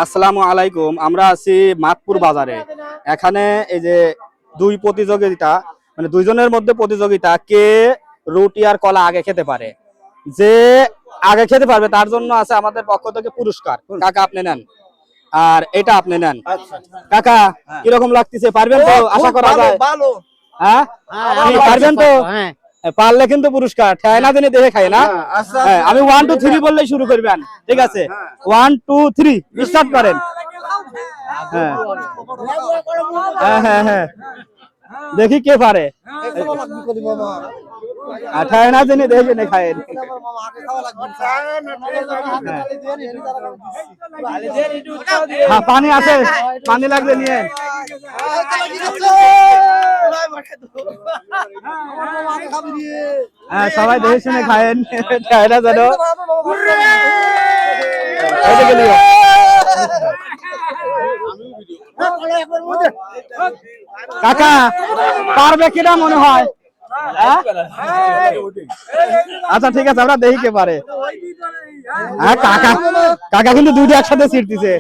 আসসালামু আলাইকুম। আমরা আছি মাতপুর বাজারে। এখানে এই যে দুই প্রতিযোগিতা, মানে দুইজনের মধ্যে প্রতিযোগিতা, কে রুটি আর কলা আগে খেতে পারে। যে আগে খেতে পারবে তার জন্য আছে আমাদের পক্ষ থেকে পুরস্কার। কাকা আপনি নেন, আর এটা আপনি নেন। কাকা কিরকম লাগতেছে? পারবেন তো? আশা করা যায়। হ্যাঁ, পারবেন তো? পারলে কিন্তু পুরস্কার ঠায় না দিনে দেখে খাই না। আমি 1 2 3 বললেই শুরু করবেন, ঠিক আছে? 1 2 3 স্টার্ট করেন। হ্যাঁ হ্যাঁ হ্যাঁ, দেখি কে পারে। ঠায় না দিনে দেখে নে খায়। হ্যাঁ, পানি আছে, পানি লাগবে নিয়ে। হ্যাঁ, সবাই দেখে শুনে খায়েন, খায় না যেন। কাকা পারবে কিনা মনে হয়? আচ্ছা ঠিক আছে, আমরা দেখি কে পারে। হ্যাঁ, কাকা কাকা কিন্তু দুইটা একসাথে ছিড়তেছে।